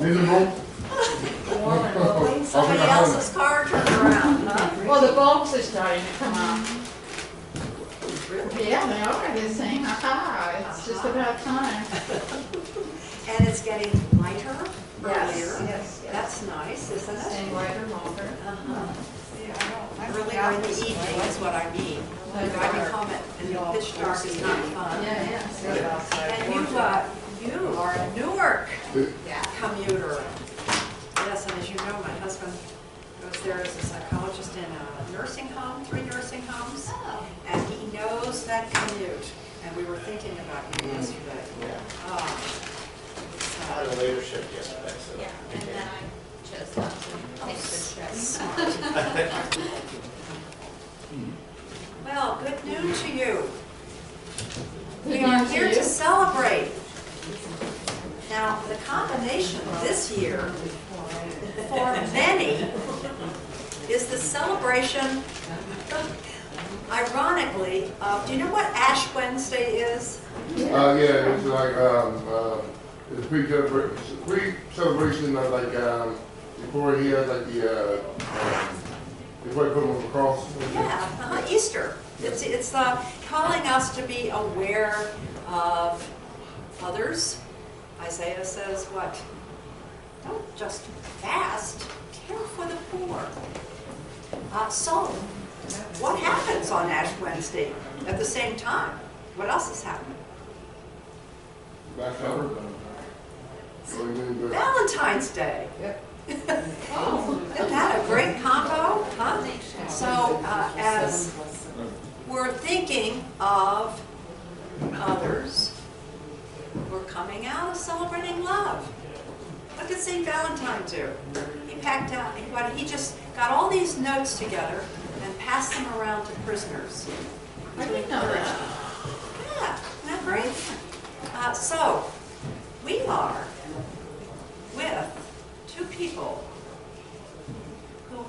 Miserable? Somebody else's car turned around, huh? Well, the bulbs are starting to come on. Yeah, they are, they're saying, aha, it's just about time. And it's getting lighter earlier. Yes. That's nice, isn't it? Staying lighter longer. Earlier in the evening is what I mean. Driving home in the pitch dark is not fun. Yeah. And you are a Newark commuter. Yes, and as you know, my husband goes there as a psychologist in a nursing home, 3 nursing homes, and he knows that commute. And we were thinking about you yesterday. I had a later shift yesterday, so. Yeah, and then I chose not to take the trip. Well, good news to you. We are here to celebrate. Now, the combination this year, for many, is the celebration, ironically, of, do you know what Ash Wednesday is? Yeah, it's like, it's pre-celebration of like, before he has like the, before he put him on the cross. Yeah, Easter. It's calling us to be aware of others. Isaiah says what? Don't just fast, care for the poor. So, what happens on Ash Wednesday at the same time? What else is happening? Valentine's Day. Isn't that a great combo? Huh? So, as we're thinking of others, we're coming out of celebrating love. What did St. Valentine do? He packed out, he just got all these notes together and passed them around to prisoners. I didn't know that. Yeah, isn't that great? So, we are with 2 people who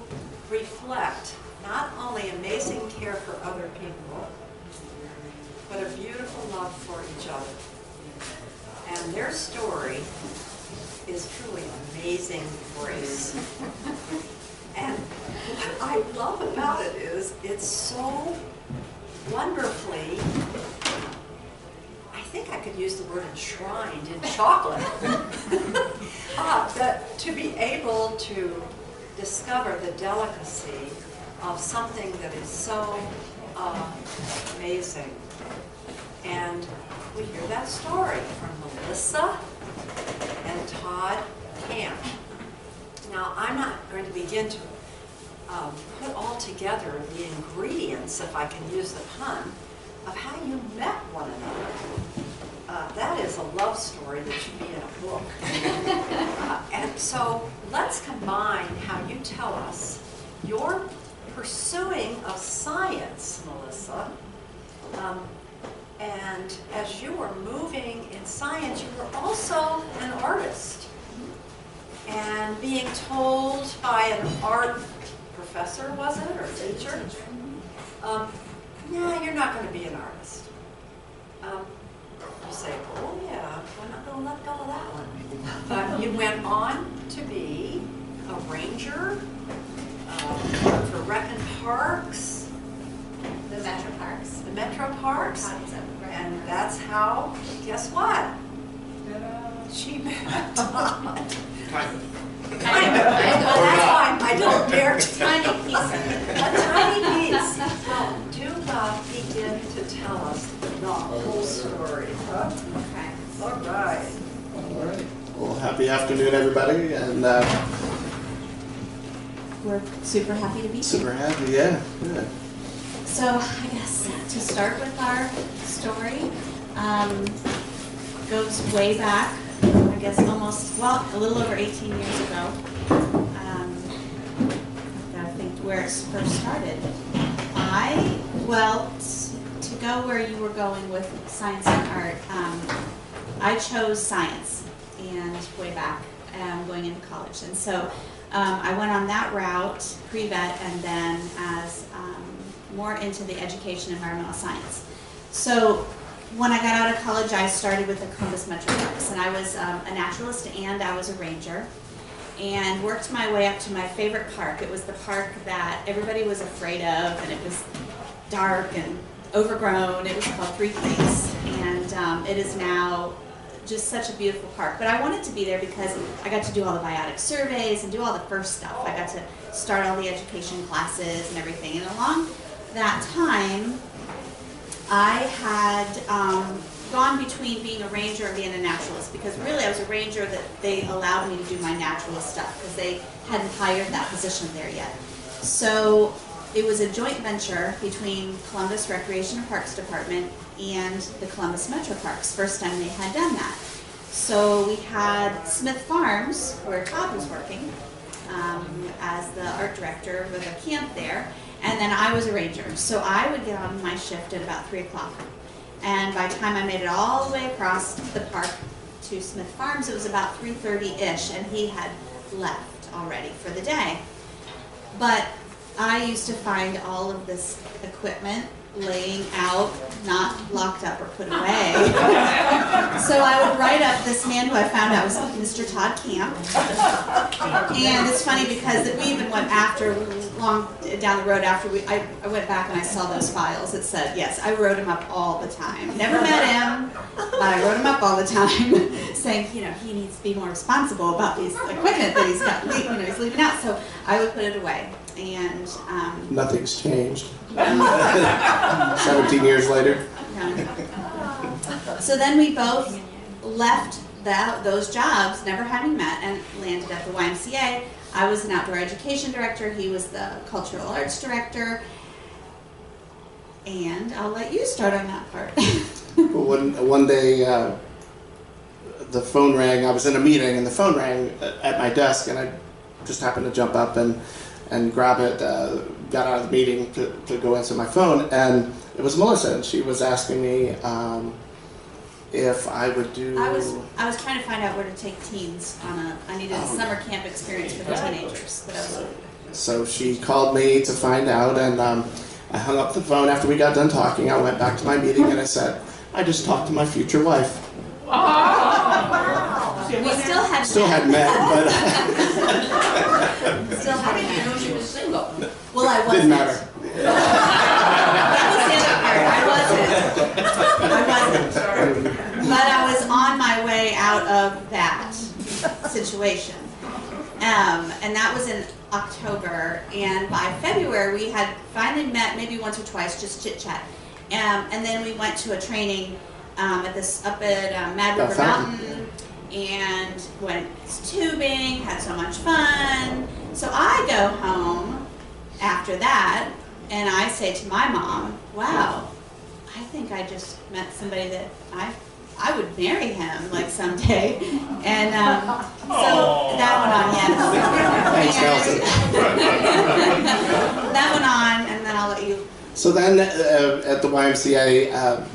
reflect not only amazing care for other people, but a beautiful love for each other. And their story is truly amazing grace. And what I love about it is it's so wonderfully, I think I could use the word enshrined in chocolate, that to be able to discover the delicacy of something that is so amazing. And we hear that story from Melissa and Todd Camp. Now, I'm not going to begin to put all together the ingredients, if I can use the pun, of how you met one another. That is a love story that should be in a book. And so let's combine how you tell us your pursuing of science, Melissa, and as you were moving in science, you were also an artist. And being told by an art professor, was it, or teacher, no, you're not going to be an artist. You say, oh yeah, I'm not going to let go of that one. But you went on to be a ranger for Rec and Parks. The Metro Parks. The Metro Parks. And that's how, guess what? She met Todd. That's why I don't dare to. Tiny piece of it. A tiny piece. Well, do begin to tell us the whole story. Okay. All right. All right. Well, happy afternoon, everybody, and We're super happy to be here. super happy. Yeah. So I guess to start with our story, goes way back. I guess almost, well, a little over 18 years ago. I think where it first started. To go where you were going with science and art, I chose science, and way back, going into college. And so I went on that route, pre-vet, and then as more into the education environmental science. So when I got out of college, I started with the Columbus Metro Parks, and I was a naturalist and I was a ranger, and worked my way up to my favorite park. It was the park that everybody was afraid of, and it was dark and overgrown. It was called Three Creeks, and it is now just such a beautiful park. But I wanted to be there because I got to do all the biotic surveys and do all the first stuff. I got to start all the education classes and everything. And along that time, I had gone between being a ranger and being a naturalist, because really I was a ranger that they allowed me to do my naturalist stuff because they hadn't hired that position there yet. So it was a joint venture between Columbus Recreation and Parks Department and the Columbus Metro Parks. First time they had done that. So we had Smith Farms, where Todd was working as the art director of the camp there, and then I was a ranger. So I would get on my shift at about 3 o'clock. And by the time I made it all the way across the park to Smith Farms, it was about 3:30-ish, and he had left already for the day. But I used to find all of this equipment laying out, not locked up or put away. So I would write up this man who I found out was Mr. Todd Camp. And it's funny because we even went after, long down the road after I went back and I saw those files. It said, yes, I wrote him up all the time. Never met him, but I wrote him up all the time, saying, he needs to be more responsible about these equipment that he's got, he's leaving out. So I would put it away. And Nothing's changed. 17 years later. So then we both left those jobs, never having met, and landed at the YMCA. I was an outdoor education director. He was the cultural arts director. And I'll let you start on that part. One day, the phone rang. I was in a meeting, and the phone rang at my desk, and I just happened to jump up and grab it, got out of the meeting to go answer my phone, and it was Melissa, and she was asking me if I would do... I was trying to find out where to take teens on I needed a summer camp experience for the teenagers. So she called me to find out, and I hung up the phone after we got done talking. I went back to my meeting, and I said, I just talked to my future wife. We still hadn't met, but... Still hadn't met. You know she was single. Well, I wasn't. Didn't matter. That was the other part. I wasn't. But I was on my way out of that situation. And that was in October. And by February, we had finally met maybe once or twice, just chit-chat. And then we went to a training up at Mad River Mountain, and went tubing, had so much fun. So I go home after that, and I say to my mom, wow, I think I just met somebody that I would marry him, like, someday. And so that went on, yes. That went on, and then I'll let you. So then at the YMCA,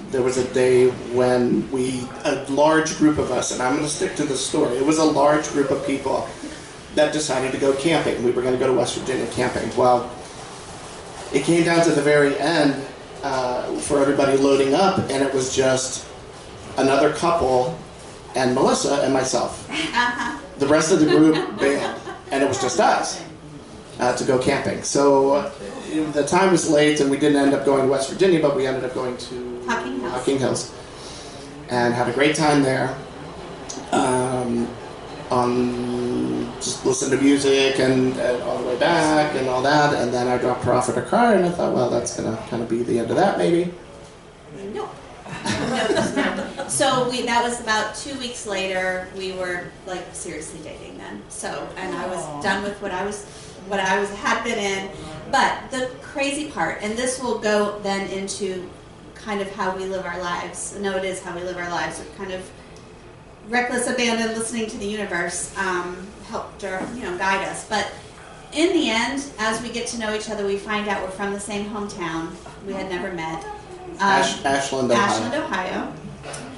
there was a day when a large group of us, and I'm going to stick to the story, it was a large group of people that decided to go camping. We were going to go to West Virginia camping. Well, it came down to the very end for everybody loading up, and it was just another couple and Melissa and myself. The rest of the group bailed, and it was just us to go camping. So the time was late, and we didn't end up going to West Virginia, but we ended up going to Hocking Hills, and had a great time there. Just listened to music and all the way back and all that, and then I dropped her off at her car, and I thought, well, that's gonna kind of be the end of that, maybe. No. So that was about 2 weeks later. We were like seriously dating then. So, and I was done with what I had been in. But the crazy part, and this will go then into kind of how we live our lives. No, it is how we live our lives. We're kind of reckless abandon, listening to the universe helped guide us. But in the end, as we get to know each other, we find out we're from the same hometown. We had never met. Ashland, Ohio. Ashland, Ohio.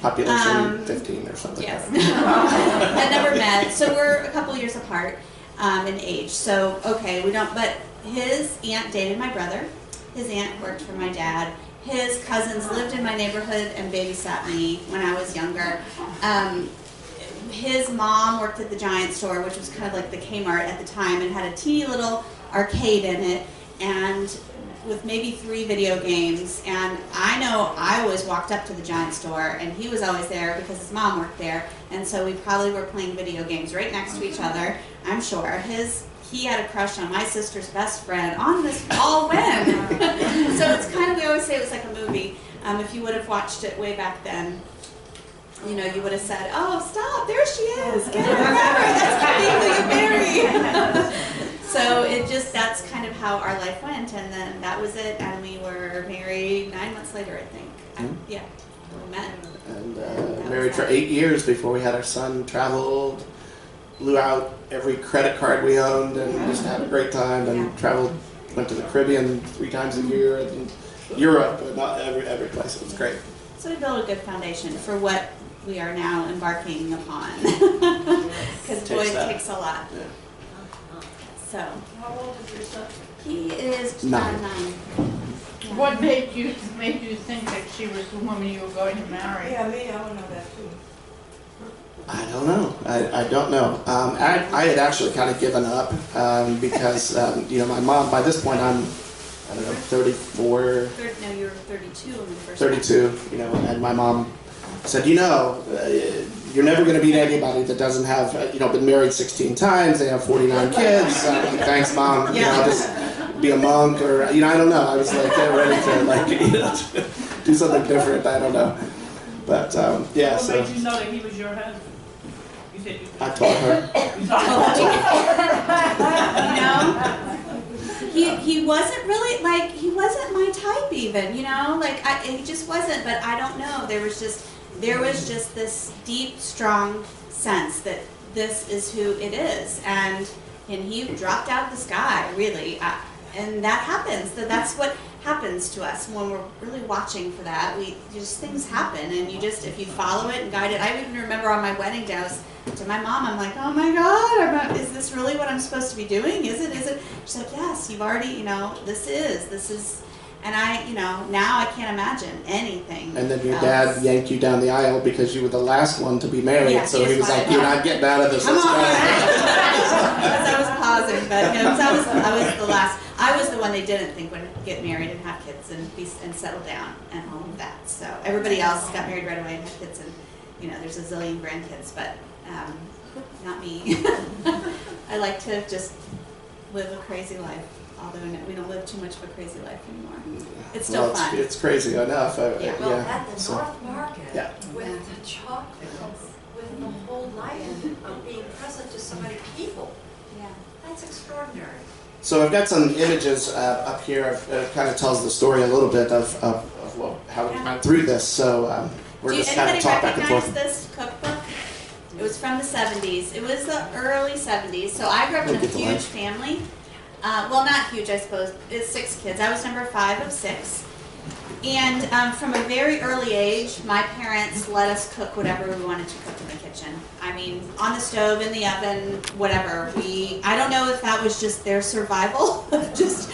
Population 15 or something. Yes. Had never met. So we're a couple years apart in age. So, okay, we don't, but his aunt dated my brother. His aunt worked for my dad, his cousins lived in my neighborhood and babysat me when I was younger. His mom worked at the Giant store, which was kind of like the Kmart at the time, and had a teeny little arcade in it, and with maybe 3 video games. And I know I always walked up to the Giant store, and he was always there because his mom worked there, and so we probably were playing video games right next to each other, I'm sure. He had a crush on my sister's best friend on this all when. So it's kind of, we always say it was like a movie. If you would have watched it way back then, you know, you would have said, "Oh, stop, there she is, get her, that's the people you marry." So that's kind of how our life went, and then that was it, and we were married 9 months later, I think. Yeah, we met. And married for 8 years before we had our son. Traveled, blew out every credit card we owned, and just had a great time. And traveled, went to the Caribbean 3 times a year, and Europe, but not every place. It was great. So we built a good foundation for what we are now embarking upon. Because boy, it takes a lot. Yeah. So. How old is your son? He is 9. 9. Yeah. What made you think that she was the woman you were going to marry? Yeah, me, I want to know that too. I don't know. I don't know. I had actually kind of given up because you know, my mom. By this point, I'm 34. No, you were 32 when we first 32. You know, and my mom said, you know, you're never going to meet anybody that doesn't have, you know, been married 16 times. They have 49 kids. Thanks, Mom. You know, I'll just be a monk, or you know, I don't know. I was like ready to like, you know, do something different. I don't know. But yeah. What So made you know that he was your husband? You said you. I told her. You You know, he wasn't really like, he wasn't my type even, you know, like he just wasn't. But I don't know. There was just this deep, strong sense that this is who it is, and he dropped out of the sky, really, and that happens. That's what happens to us when we're really watching for that. Things happen, and if you follow it and guide it. I even remember on my wedding day, I was to my mom, I'm like, oh my God, is this really what I'm supposed to be doing? Is it? She's like, yes, you've already, you know, this is. And I, you know, now I can't imagine anything. And then your else. dad yanked you down the aisle because you were the last one to be married. Yeah, so he was like, "You're not getting out of this." Come Let's on, go." because I was pausing, but you know, 'cause I was the last. I was the one they didn't think would get married and have kids and settle down and all of that. So everybody else got married right away and had kids, and you know, there's a zillion grandkids, but not me. I like to just live a crazy life. Although we don't live too much of a crazy life anymore. It's still fun. It's crazy enough. Well, at the North Market, Yeah. with the chocolates, with the whole life of being present to so many people, Yeah. that's extraordinary. So I've got some images up here. It kind of tells the story a little bit of how we went through this. So we're just kind of talk back and forth. Anybody recognize this cookbook? It was from the 70s. It was the early 70s. So I grew up in a huge family. Well, not huge, I suppose. It's 6 kids. I was number 5 of 6. And from a very early age, my parents let us cook whatever we wanted to cook in the kitchen. I mean, on the stove, in the oven, whatever. I don't know if that was just their survival. Just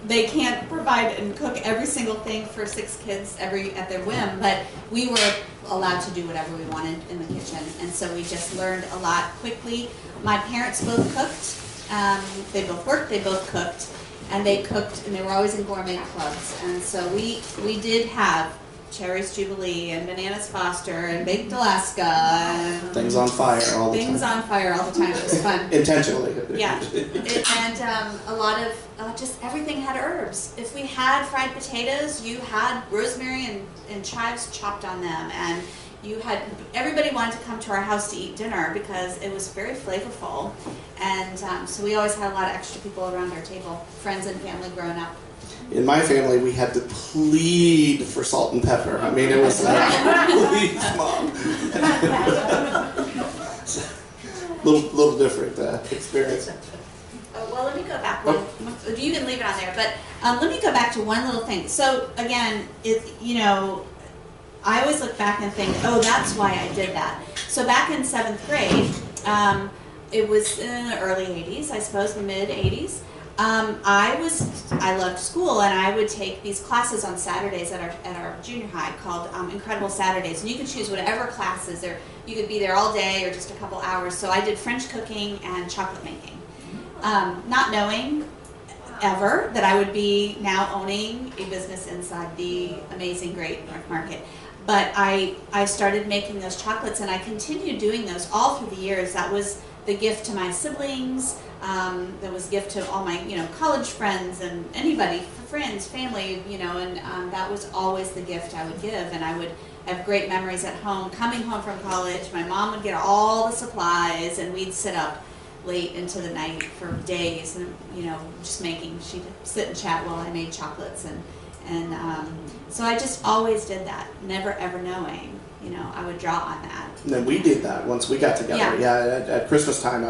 they can't provide and cook every single thing for 6 kids at their whim, but we were allowed to do whatever we wanted in the kitchen. And so we just learned a lot quickly. My parents both cooked. They both worked, they both cooked, and they were always in gourmet clubs. And so we did have Cherry's Jubilee and Bananas Foster and Baked Alaska and Things on fire all the time. Things on fire all the time. It was fun. Intentionally. Yeah, and a lot of just everything had herbs. If we had fried potatoes, you had rosemary and chives chopped on them, and everybody wanted to come to our house to eat dinner because it was very flavorful, and so we always had a lot of extra people around our table, friends and family growing up. In my family, we had to plead for salt and pepper. I mean, it was like, please, Mom. little different experience. Well, let me go back one. You can leave it on there, but let me go back to one little thing. So again, I always look back and think, oh, that's why I did that. So back in 7th grade, it was in the early 80s, I suppose, the mid 80s. I loved school, and I would take these classes on Saturdays at our junior high called Incredible Saturdays, and you could choose whatever classes, or you could be there all day or just a couple hours. So I did French cooking and chocolate making, not knowing ever that I would be now owning a business inside the amazing, great North Market. But I started making those chocolates, and I continued doing those all through the years. That was the gift to my siblings. That was a gift to all my, college friends and anybody, friends, family, and that was always the gift I would give. And I would have great memories at home, coming home from college. My mom would get all the supplies, and we'd sit up late into the night for days, and just making. She'd sit and chat while I made chocolates, and so I just always did that, never ever knowing. I would draw on that. And then we did that once we got together. Yeah. At Christmas time,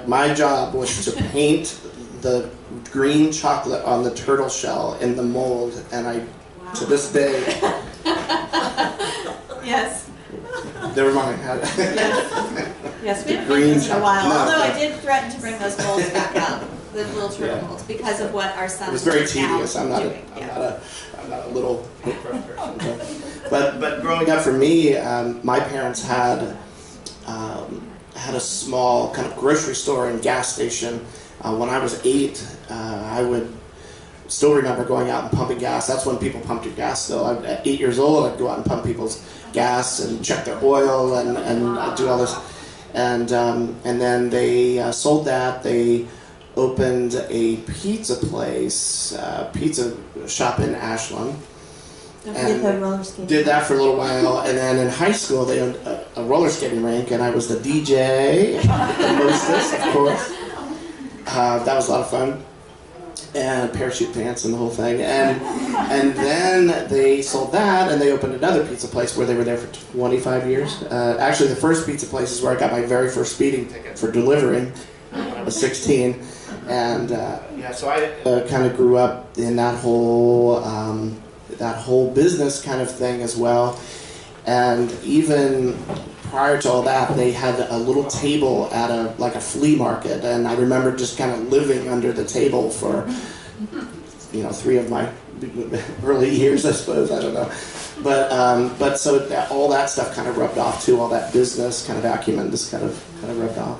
my job was to paint the green chocolate on the turtle shell in the mold, and to this day, Yes. never mind. Yes, we haven't Green been this in a while. chocolate. No, Although no. I did threaten to bring those molds back out, the little turtle molds, because of what our son It was very is now tedious. I'm not doing. a little person. But growing up for me, my parents had a small kind of grocery store and gas station. When I was 8, I would still remember going out and pumping gas. That's when people pumped your gas still. At 8 years old, I'd go out and pump people's gas and check their oil and do all this. And then they sold that. They opened a pizza place, pizza shop in Ashland. And did that for a little while, and then in high school they owned a roller skating rink, and I was the DJ, the mostess, of course. That was a lot of fun, and parachute pants and the whole thing. And then they sold that, and they opened another pizza place where they were there for 25 years. Actually, the first pizza place is where I got my very first speeding ticket for delivering when I was 16, and so I kind of grew up in that whole business kind of thing as well. And even prior to all that, they had a little table at a flea market, and I remember just kind of living under the table for 3 of my early years, I suppose. I don't know, but so all that stuff kind of rubbed off too. All that business kind of acumen just kind of rubbed off.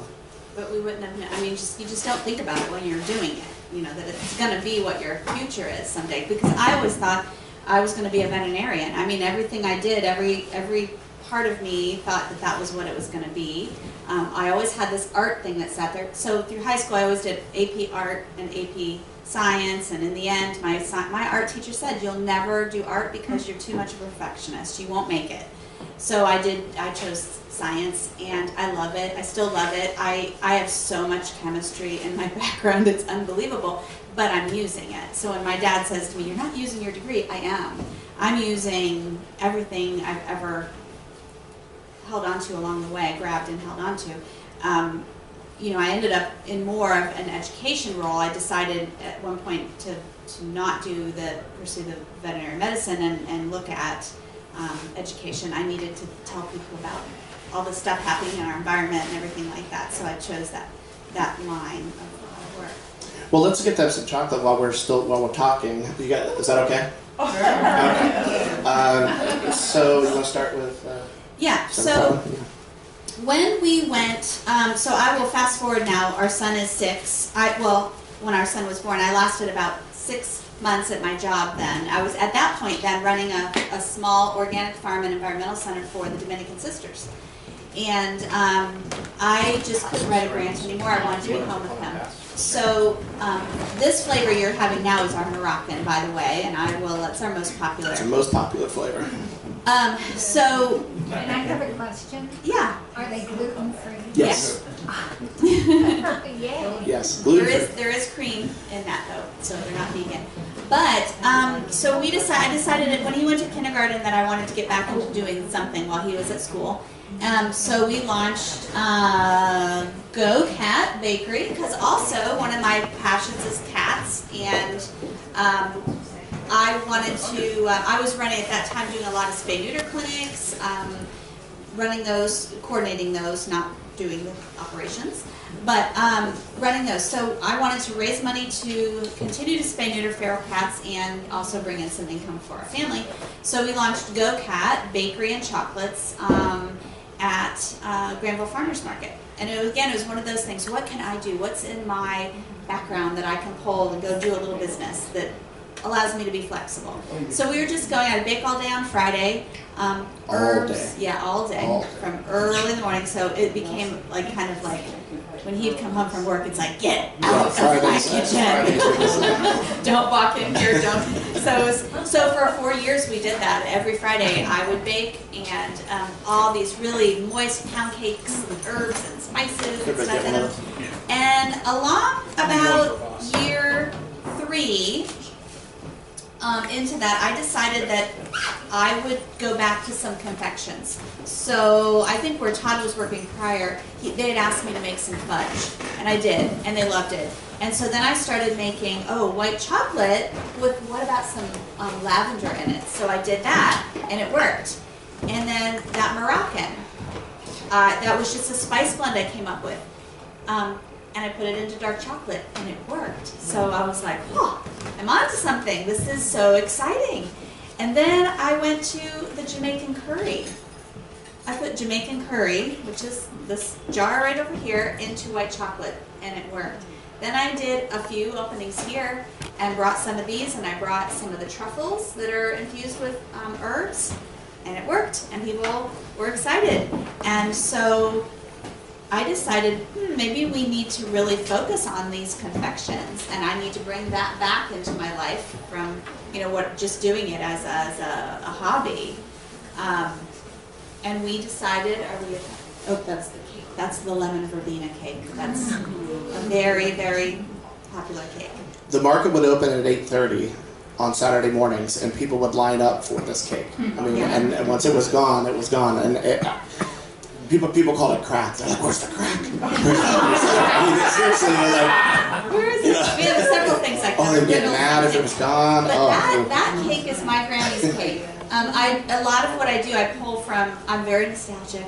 But we wouldn't have. You just don't think about it when you're doing it. That it's going to be what your future is someday. Because I always thought I was going to be a veterinarian. Everything I did, every part of me thought that was what it was going to be. I always had this art thing that sat there. So through high school, I always did AP Art and AP Science, and in the end, my art teacher said, "You'll never do art because you're too much of a perfectionist. You won't make it." So I chose science, and I love it. I still love it. I have so much chemistry in my background, it's unbelievable, but I'm using it. So when my dad says to me, "You're not using your degree," I am. I'm using everything I've ever held on to along the way, grabbed and held on to. I ended up in more of an education role. I decided at one point to not pursue the veterinary medicine and look at education. I needed to tell people about all the stuff happening in our environment and everything like that. So I chose that line of work. Well, let's get them some chocolate while we're talking. Is that okay? Oh, Okay. So you want to start with? Yeah. So when we went, so I will fast forward now. Our son is 6. When our son was born, I lasted about 6 months at my job then. I was at that point then running a small organic farm and environmental center for the Dominican Sisters. And I just couldn't write a grant anymore. I wanted to be home with him. So this flavor you're having now is our Moroccan, by the way, and it's our most popular. It's our most popular flavor. So. Can I have a question? Yeah. Are they gluten-free? Yes. Yay. Yes. Gluten-free. There is cream in that though, so they're not vegan. But so I decided when he went to kindergarten that I wanted to get back into doing something while he was at school. So we launched Go Cat Bakery, because also one of my passions is cats, and I wanted to, I was running at that time doing a lot of spay-neuter clinics, running those, coordinating those, not doing the operations, but running those. So I wanted to raise money to continue to spay neuter feral cats and also bring in some income for our family. So we launched Go Cat Bakery and Chocolates at Granville Farmers Market. And it was one of those things, what can I do? What's in my background that I can pull and go do a little business that allows me to be flexible? So we were just going, I'd bake all day on Friday. Herbs, day. yeah, all day, All day. from early in the morning. So it became like kind of like when he'd come home from work, it's like, get out of my kitchen. Don't walk in here, don't. So for 4 years we did that. Every Friday I would bake, and all these really moist pound cakes with herbs and spices and stuff in them. And along about year 3 into that, I decided that I would go back to some confections. So I think where Todd was working prior, they had asked me to make some fudge, and I did, and they loved it. And so then I started making, white chocolate with, what about some lavender in it? So I did that, and it worked. And then that Moroccan, that was just a spice blend I came up with. And I put it into dark chocolate, and it worked. So I was like, I'm onto something. This is so exciting. And then I went to the Jamaican curry. I put Jamaican curry, which is this jar right over here, into white chocolate, and it worked. Then I did a few openings here and brought some of these, and I brought some of the truffles that are infused with herbs, and it worked, and people were excited. And so I decided, maybe we need to really focus on these confections, and I need to bring that back into my life from, just doing it as a hobby. And we decided, that's the cake. That's the lemon verbena cake. That's a very, very popular cake. The market would open at 8:30 on Saturday mornings, and people would line up for this cake. I mean, and once it was gone, it was gone. And people call it crack. They're like, "Where's the crack?" I mean, seriously, they're like, where is it? We have several things like that. they'd get mad if it was gone. But that cake is my Grammy's cake. A lot of what I do, I pull from. I'm very nostalgic,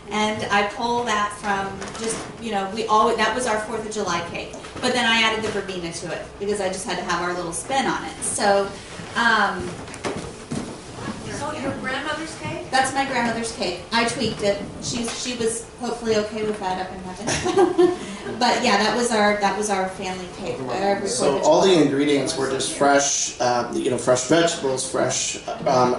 and I pull that from just that was our 4th of July cake. But then I added the verbena to it because I just had to have our little spin on it. So. So your grandmother's cake? That's my grandmother's cake. I tweaked it. She was hopefully okay with that up in heaven. But yeah, that was our family cake. So all the ingredients were just fresh, fresh vegetables, fresh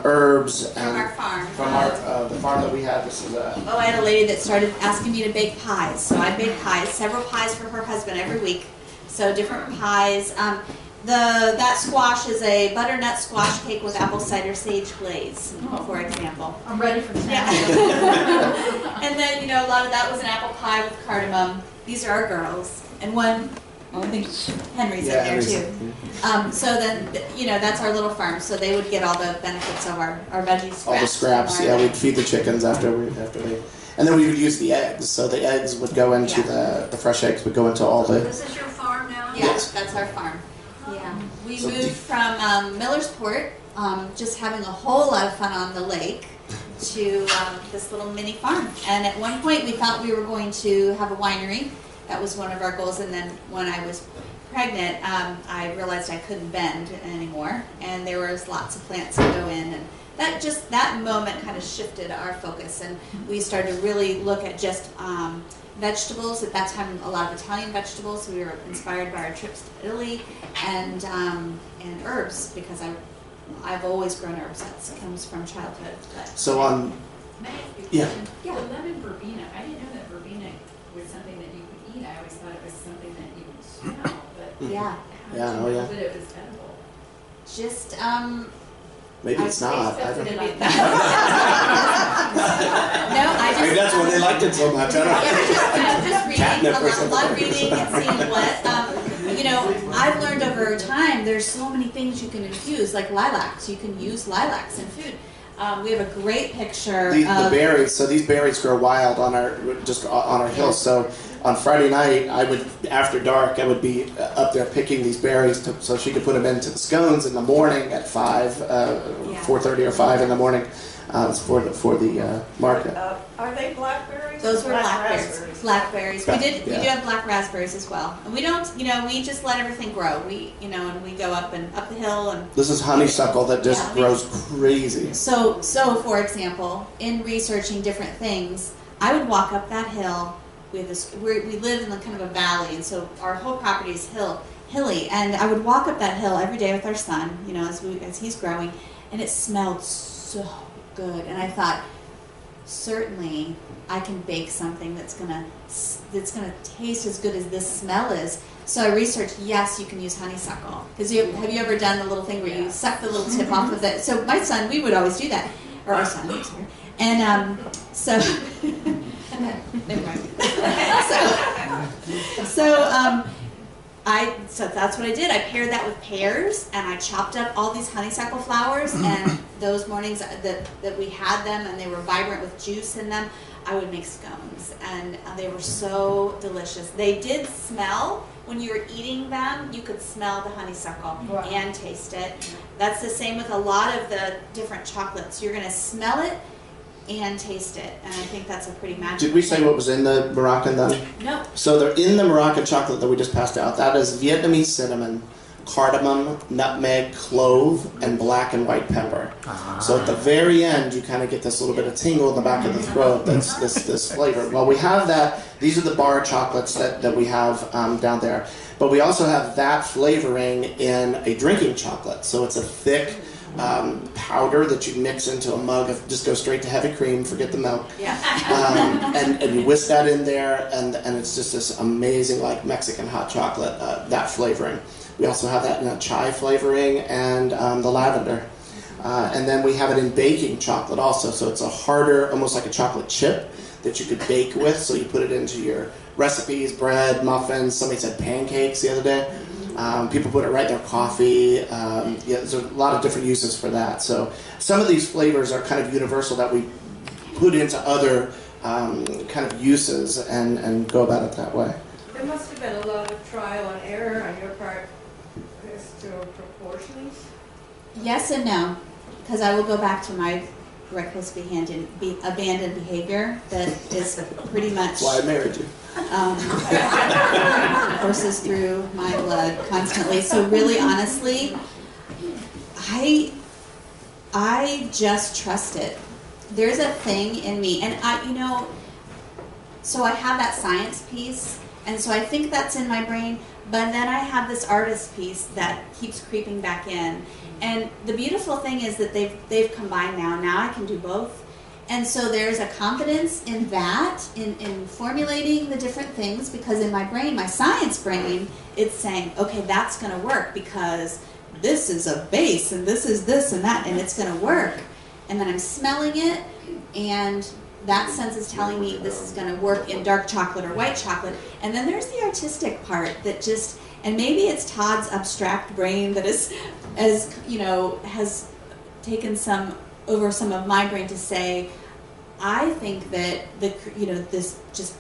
herbs, from and our farm. from our the farm that we had. This is I had a lady that started asking me to bake pies. So I baked pies, several pies for her husband every week. So different pies. That squash is a butternut squash cake with apple cider sage glaze, for example. I'm ready for the Yeah. And then, a lot of that was an apple pie with cardamom. These are our girls. And one, I think Henry's in there Henry's too. So then, that's our little farm. So they would get all the benefits of our veggie scraps. all the scraps. Yeah, we'd feed the chickens after they. And then we would use the eggs. So the eggs would go into the fresh eggs would go into all the. This is your farm now? Yeah, Yes. that's our farm. Yeah. We So moved from Millersport, just having a whole lot of fun on the lake, to this little mini farm. And at one point we thought we were going to have a winery. That was one of our goals. And then when I was pregnant, I realized I couldn't bend anymore. And there was lots of plants to go in. And that moment kind of shifted our focus. And we started to really look at just vegetables. At that time, a lot of Italian vegetables. We were inspired by our trips to Italy, and herbs, because I've always grown herbs. That comes from childhood. But So on. May I ask you a Yeah. question? Yeah. The lemon verbena, I didn't know that verbena was something that you could eat. I always thought it was something that you would smell, but yeah, how Yeah, did you oh, know yeah. that it was edible? just Maybe it's not. I don't know. No, I Maybe just. that's why they liked it so much. I don't know. Just reading, Catnip or a lot of reading and seeing what, I've learned over time, there's so many things you can infuse, like lilacs. You can use lilacs in food. We have a great picture The of. berries. So these berries grow wild on our hills. So on Friday night, after dark, I would be up there picking these berries so she could put them into the scones in the morning at 4:30 or 5 in the morning. for the market. Are they blackberries? Those were blackberries. Raspberries. Blackberries. Yeah, We do yeah. have black raspberries as well. And we don't, we just let everything grow. And we go up the hill and. This is honeysuckle that just Yeah, grows crazy. So for example, in researching different things, I would walk up that hill. We live in kind of a valley, and so our whole property is hilly. And I would walk up that hill every day with our son, as he's growing, and it smelled so good. And I thought, certainly I can bake something that's gonna taste as good as this smell is. So I researched, yes, you can use honeysuckle. Because have you ever done the little thing where you suck the little tip off of it? So my son, we would always do that. Or our son, I'm sorry. And so, never mind. So that's what I did. I paired that with pears, and I chopped up all these honeysuckle flowers, and those mornings that we had them and they were vibrant with juice in them, I would make scones, and they were so delicious. They did smell, when you were eating them, you could smell the honeysuckle and taste it. That's the same with a lot of the different chocolates. You're going to smell it and taste it, and I think that's a pretty magical Did we say thing. what was in the Moroccan then? No. So they're in the Moroccan chocolate that we just passed out. That is Vietnamese cinnamon, cardamom, nutmeg, clove, and black and white pepper. So at the very end, you kind of get this little bit of tingle in the back of the throat. That's this flavor. Well, we have that. These are the bar chocolates that we have down there. But we also have that flavoring in a drinking chocolate. So it's a thick powder that you mix into a mug of, just go straight to heavy cream, forget the milk. Yeah. And you whisk that in there, and it's just this amazing, like, Mexican hot chocolate, that flavoring. We also have that in a chai flavoring and the lavender. And then we have it in baking chocolate also, so it's a harder, almost like a chocolate chip that you could bake with, so you put it into your recipes, bread, muffins. Somebody said pancakes the other day. People put it right in their coffee. There's a lot of different uses for that. So some of these flavors are kind of universal that we put into other kind of uses and go about it that way. There must have been a lot of trial and error on your part as to proportions. Yes and no, because I will go back to my reckless abandoned behavior that is pretty much That's why I married you. courses through my blood constantly. So really, honestly, I just trust it. There's a thing in me, and so I have that science piece, and so I think that's in my brain, but then I have this artist piece that keeps creeping back in. And the beautiful thing is that they've combined now. Now I can do both. And so there's a confidence in that, in formulating the different things, because in my brain, my science brain, it's saying, okay, that's going to work because this is a base and this is this and that, and it's going to work. And then I'm smelling it, and that sense is telling me this is going to work in dark chocolate or white chocolate. And then there's the artistic part that just, and maybe it's Todd's abstract brain that has taken over some of my brain to say, I think that this just,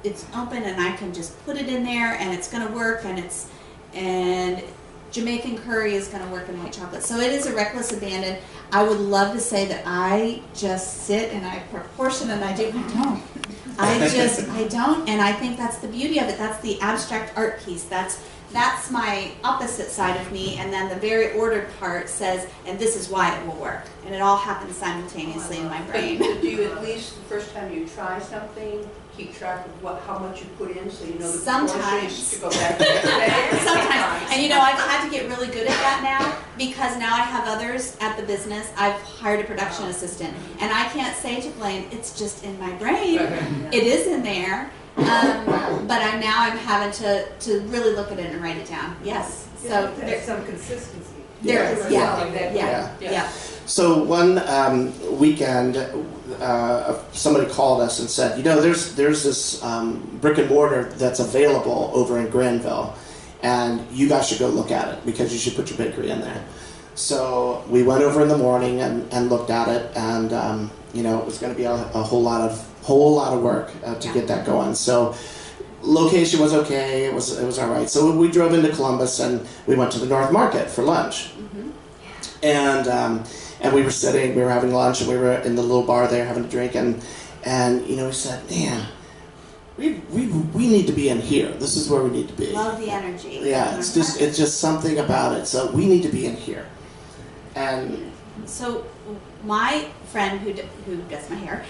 it's open and I can just put it in there and it's going to work, and Jamaican curry is going to work in white chocolate. So it is a reckless abandon. I would love to say that I just sit and I proportion and I do. I don't. And I think that's the beauty of it. That's the abstract art piece. That's my opposite side of me. And then the very ordered part says, and this is why it will work. And it all happens simultaneously in my brain. Do you at least, the first time you try something, keep track of how much you put in so you know the proportions to go back to the next day? Sometimes. And I've had to get really good at that now, because now I have others at the business. I've hired a production assistant. And I can't say to Blaine, it's just in my brain. It is in there. But I'm having to really look at it and write it down. Yes. So there's some consistency. There is. Yeah. So one weekend, somebody called us and said, there's this brick and mortar that's available over in Granville, and you guys should go look at it because you should put your bakery in there. So we went over in the morning and looked at it, and it was going to be a whole lot of work to get that going. So location was okay. It was all right. So we drove into Columbus and we went to the North Market for lunch. And we were sitting, we were having lunch, and we were in the little bar there having a drink, and you know, we said, man, we need to be in here. This is where we need to be. Love the energy. Yeah, it's just something about it. So we need to be in here. And so my friend who does my hair,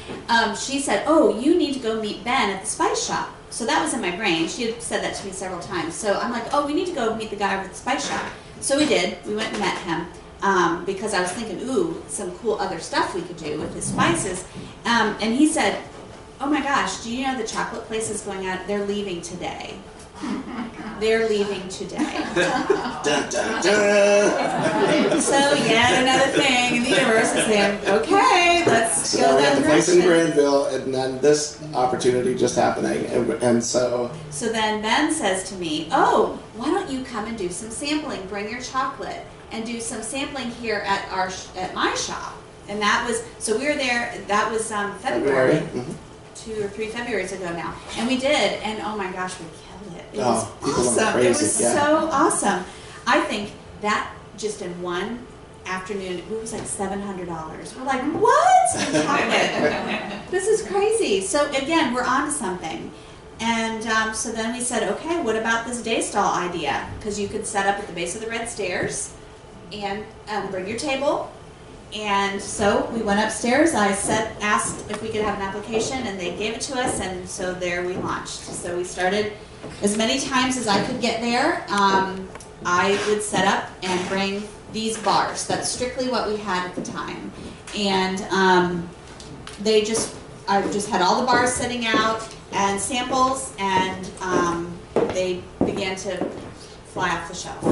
she said, oh, you need to go meet Ben at the spice shop. So that was in my brain. She had said that to me several times. So I'm like, oh, we need to go meet the guy over at the spice shop. So we did. We went and met him because I was thinking, ooh, some cool other stuff we could do with his spices. And he said, oh my gosh, do you know the chocolate place is going out? They're leaving today. They're leaving today. dun, dun, dun. So yet another thing in the universe is saying, okay, let's So go now we that got the place in direction. Granville, and then this opportunity just happening, and so So then Ben says to me, oh, why don't you come and do some sampling? Bring your chocolate and do some sampling here at my shop. And that was, so we were there, that was February. Mhm. 2 or 3 Februarys ago now. And we did, and oh my gosh, we killed it. It Oh, was people went awesome. crazy, It was yeah. so awesome. I think that just in one afternoon, it was like $700. We're like, what? In chocolate. This is crazy. So again, we're on to something. And so then we said, okay, what about this day stall idea? Because you could set up at the base of the red stairs and bring your table. And so we went upstairs. I asked if we could have an application, and they gave it to us. And so there we launched. So we started as many times as I could get there. I would set up and bring these bars. That's strictly what we had at the time. And I just had all the bars sitting out and samples, and they began to fly off the shelf.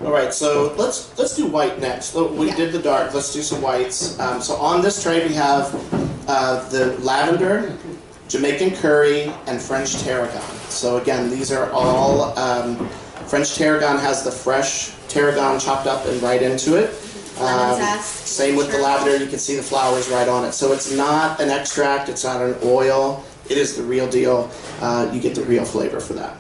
all right. So let's do white next. We Yeah. did the dark. Let's do some whites. So on this tray we have the lavender, Jamaican curry, and French tarragon. So again, these are all French tarragon has the fresh tarragon chopped up and right into it. Lemon zest. Same with the lavender. You can see the flowers right on it. So it's not an extract. It's not an oil. It is the real deal. You get the real flavor for that.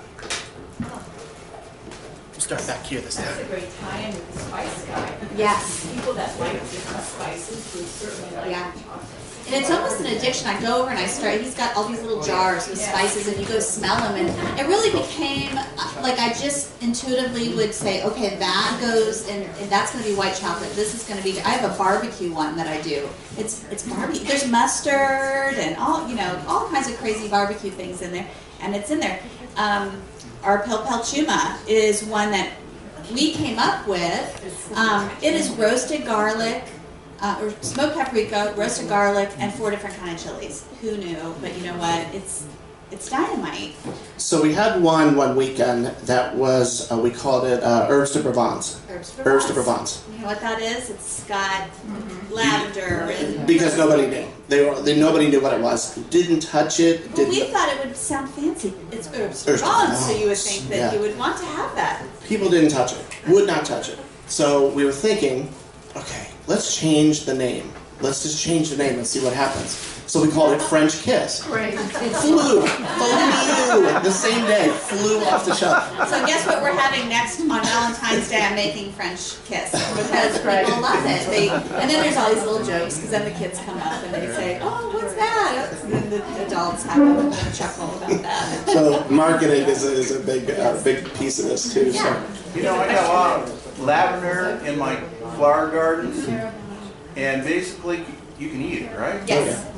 We'll start back here this That's time. a great tie-in with the spice guy. Yes. People that like different spices would certainly like Yeah. chocolate. And it's almost an addiction. I go over and he's got all these little jars with spices, and you go smell them, and it really became, like, I just intuitively would say, okay, that goes, and that's going to be white chocolate. This is going to be, I have a barbecue one that I do. It's barbecue. There's mustard and all kinds of crazy barbecue things in there, and it's in there. Our Pelchuma is one that we came up with. It is roasted garlic, or smoked paprika, roasted garlic, and 4 different kind of chilies. Who knew? But you know what? It's dynamite. So we had one weekend that was, we called it Herbs de Provence. Herbs de Provence. You know what that is? It's got lavender and... Because nobody knew. Nobody knew what it was. Didn't touch it. Well, Didn't, we thought it would sound fancy. It's herbs de Herbs de Provence, so you would Provence, think that yeah. you would want to have that. People didn't touch it. Would not touch it. So we were thinking, okay, let's change the name. Let's just change the name and see what happens. So we called it French Kiss. Great. It flew the same day, flew off the shelf. So guess what we're having next on Valentine's Day? I'm making French kiss because people love it. And then there's all these little jokes because then the kids come up and they say, "Oh, what's that?" And then the adults have a chuckle about that. So marketing is a big piece of this too. So. You know, I got a lot of lavender in my flower garden, and basically you can eat it, right? Yes.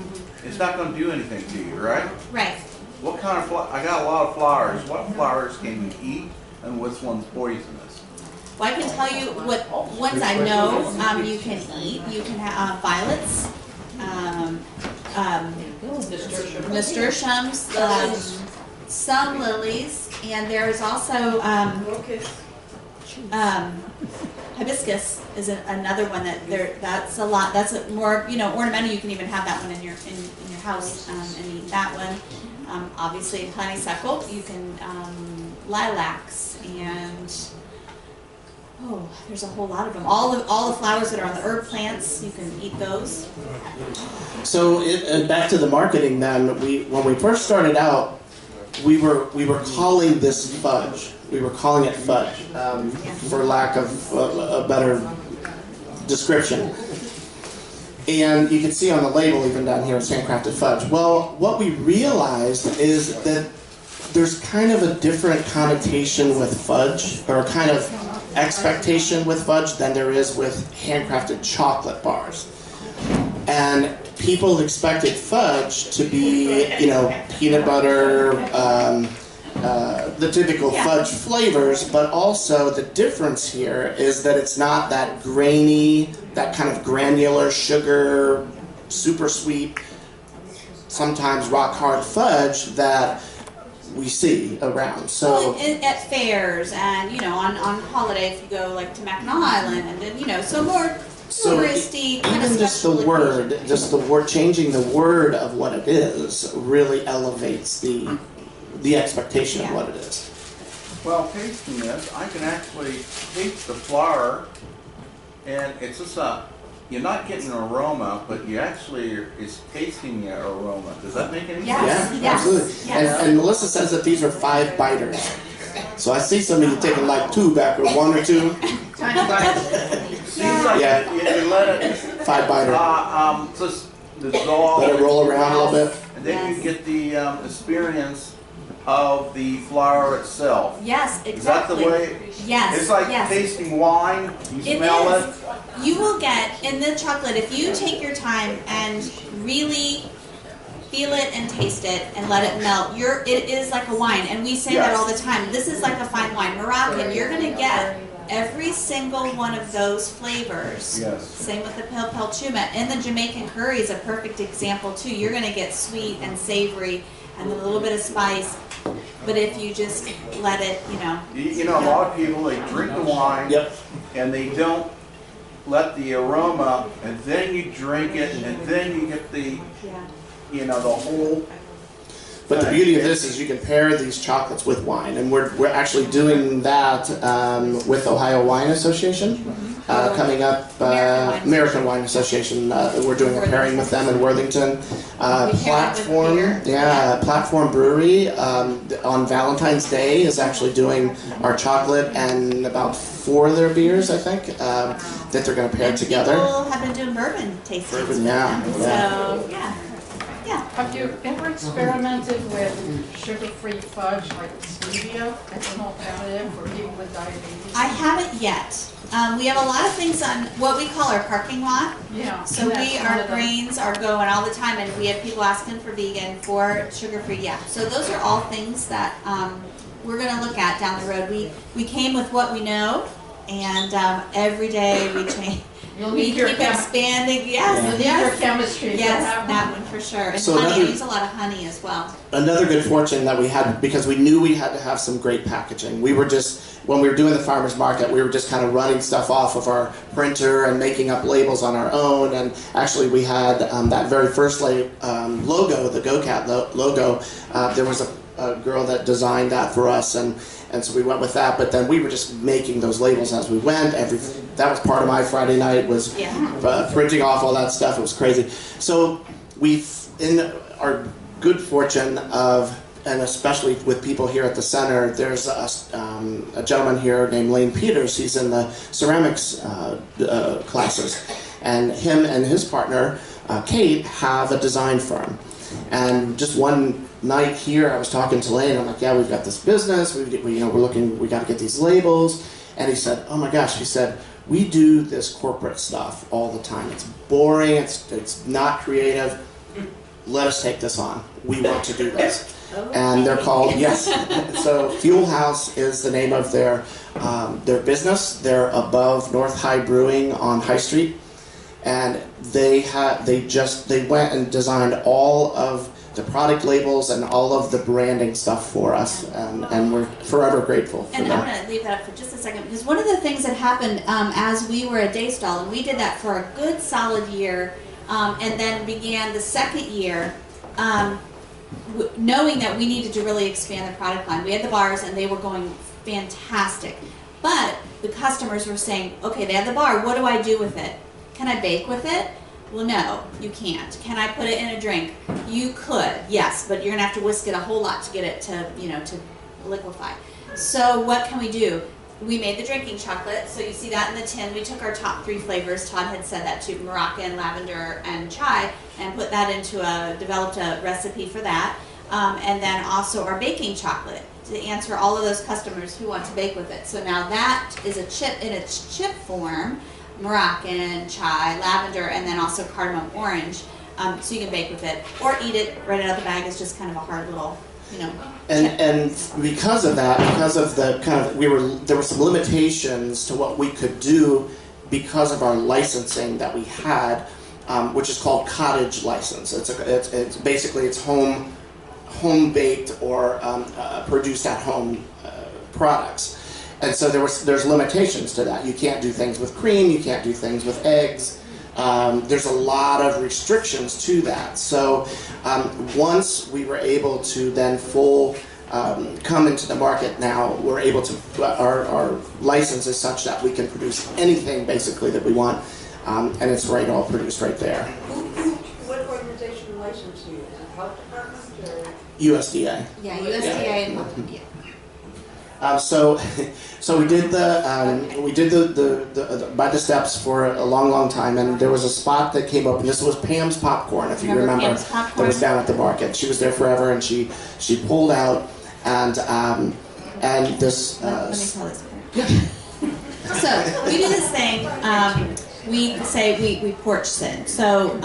It's not going to do anything to you, right? Right. What kind of I got a lot of flowers. What flowers can you eat, and which one's poisonous? Well, I can tell you what ones I know you can eat. You can have violets, nasturtiums, some lilies, and there is also hibiscus is another one that's a lot. That's a more ornamental. You can even have that one in your house and eat that one. Obviously, honeysuckle. You can lilacs and there's a whole lot of them. All the flowers that are on the herb plants, you can eat those. So and back to the marketing then. When we first started out, we were calling this fudge. We were calling it fudge for lack of a better description. And you can see on the label, even down here, it's handcrafted fudge. Well, what we realized is that there's kind of a different connotation with fudge, or kind of expectation with fudge than there is with handcrafted chocolate bars. And people expected fudge to be, you know, peanut butter, the typical fudge flavors, but also the difference here is that it's not that grainy, that kind of granular sugar, super sweet, sometimes rock hard fudge that we see around. So Well, at fairs and, you know, on holiday, if you go like to Mackinac Island, and then, you know, so more touristy kind of even just the special word, occasion. just the word, changing the word of what it is really elevates the expectation of what it is. Well, tasting this, I can actually taste the flour, and it's just you're not getting an aroma, but you actually is tasting the aroma. Does that make any Yes. sense? Yeah, Yes. absolutely. Yes. And Melissa says that these are 5 biters. So I see some of you taking like 2 backwards, 1 or 2. Seems like Yeah. you let it 5 biter. just dissolve. Let it roll around a little bit. And then Yes. you get the experience of the flour itself. Yes, Is that the exactly. way? Yes. It's like yes. tasting wine. You It smell is. it. You will get in the chocolate, if you take your time and really feel it and taste it and let it melt, it is like a wine. And we say that Yes. all the time. This is like a fine wine. Moroccan, you're going to get every single one of those flavors. Yes. Same with the pil chuma. And the Jamaican curry is a perfect example too. You're going to get sweet and savory and a little bit of spice. But if you just let it, you know. You know, a lot of people, they drink the wine. Yep. And they don't let the aroma, and then you drink it, and then you get the, you know, the whole. But the beauty of this is you can pair these chocolates with wine, and we're actually doing that with Ohio Wine Association coming up. American Wine Association. We're doing a pairing with them in Worthington. Platform, Platform Brewery on Valentine's Day is actually doing our chocolate and about 4 of their beers, I think, that they're going to pair And together. People have been doing bourbon tastings. Bourbon, with yeah, them. yeah. So, yeah. Have you ever experimented with sugar-free fudge like stevia as an alternative for people with diabetes? I haven't yet. We have a lot of things on what we call our parking lot. Yeah. So that's one our of them. grains are going all the time, and we have people asking for vegan, for sugar-free. Yeah. So those are all things that we're going to look at down the road. We came with what we know, and every day we change. You'll We need your keep expanding. Yes. You'll need your chemistry. Yes, to have that one. one for sure. And So honey, I another- use a lot of honey as well. Another good fortune that we had, because we knew we had to have some great packaging. We were just, when we were doing the farmer's market, we were just kind of running stuff off of our printer and making up labels on our own. And actually we had that very first logo, the GoCat logo, there was a girl that designed that for us, and so we went with that. But then we were just making those labels as we went. That was part of my Friday night, was printing off all that stuff. It was crazy. So we've, in our good fortune of, and especially with people here at the center, there's a gentleman here named Lane Peters. He's in the ceramics classes, and him and his partner Kate have a design firm. And just one night here, I was talking to Lane. I'm like, yeah, we've got this business. We got to get these labels. And he said, oh my gosh, he said, we do this corporate stuff all the time. It's boring. It's not creative. Let us take this on. We want to do this. And they're called, yes. So Fuel House is the name of their business. They're above North High Brewing on High Street. And they went and designed all of the product labels and all of the branding stuff for us, and we're forever grateful for And that. I'm going to leave that up for just a second, because one of the things that happened as we were a day stall, and we did that for a good solid year, and then began the second year, knowing that we needed to really expand the product line. We had the bars, and they were going fantastic. But the customers were saying, okay, they have the bar, what do I do with it? Can I bake with it? Well, no, you can't. Can I put it in a drink? You could, yes, but you're gonna have to whisk it a whole lot to get it to, to liquefy. So what can we do? we made the drinking chocolate. So you see that in the tin. We took our top 3 flavors. Todd had said that too, Moroccan, lavender, and chai, and put that into developed a recipe for that. And then also our baking chocolate to answer all of those customers who want to bake with it. So now that is a chip in its chip form, Moroccan, chai, lavender, and then also cardamom orange. So you can bake with it or eat it right out of the bag. It's just kind of a hard little, you know. And because of that, because of the kind of there were some limitations to what we could do because of our licensing that we had, which is called cottage license. It's basically home baked or produced at home products. And so there's limitations to that. You can't do things with cream, you can't do things with eggs. There's a lot of restrictions to that. So once we were able to then come into the market now, we're able to, our license is such that we can produce anything basically that we want, and it's all produced right there. What organization licensed you? Is it health department or? USDA. Yeah, USDA and yeah. So we did the by the steps for a long time, and there was a spot that came open. This was Pam's Popcorn, if you remember. Pam's Popcorn? That was down at the market. She was there forever, and she pulled out and this. Let me tell this part. So we do this thing. We porch sit. So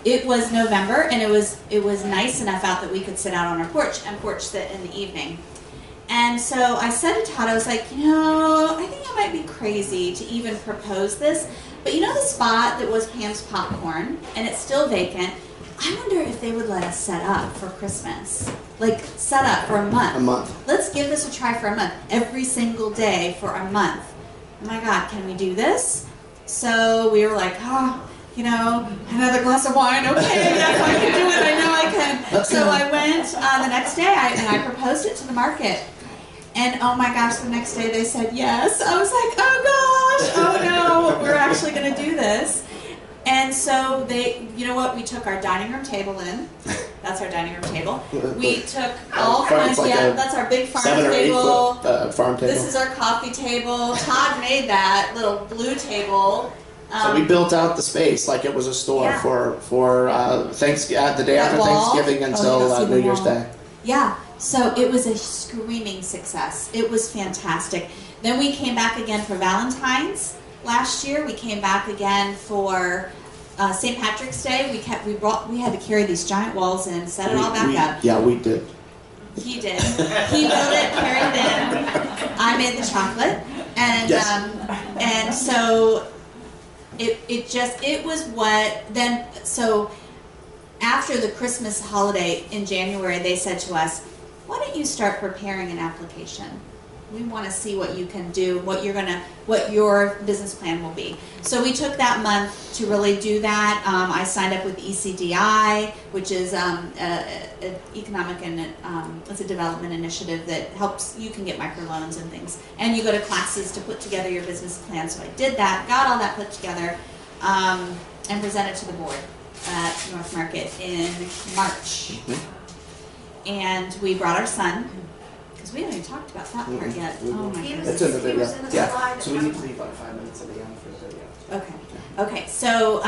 it was November, and it was nice enough out that we could sit out on our porch and porch sit in the evening. And so I said to Todd, I was like, I think I might be crazy to even propose this. But you know the spot that was Pam's Popcorn, and it's still vacant? I wonder if they would let us set up for Christmas. Like, set up for a month. A month. Let's give this a try for a month. Every single day for a month. Oh my God, can we do this? So we were like, another glass of wine. Okay, yes, I can do it. I know I can. So I went the next day, and I proposed it to the market. And oh my gosh, the next day they said yes. I was like, oh gosh, oh no, we're actually going to do this. And so you know what? We took our dining room table in. That's our dining room table. We took all kinds. That's our big farm 7 or 8 table. foot farm table. This is our coffee table. Todd made that little blue table. So we built out the space like it was a store for Thanksgiving, the day after Thanksgiving until New Year's Day. Yeah, so it was a screaming success. It was fantastic. Then we came back again for Valentine's last year. We came back again for St. Patrick's Day. We had to carry these giant walls in, set it all back up. Yeah, we did. He did. He built it, carried it in. I made the chocolate, and and so. It was what then, so after the Christmas holiday in January, they said to us, why don't you start preparing an application? We want to see what you can do, what your business plan will be. So we took that month to really do that. I signed up with ECDI, which is an economic and it's a development initiative that helps, you can get microloans and things. And you go to classes to put together your business plan. So I did that, got all that put together, and presented to the board at North Market in March. Mm-hmm. And we brought our son. We haven't even talked about that part yet. Oh my goodness. It's in the video. So we need to leave like 5 minutes at the end for the video. Okay. So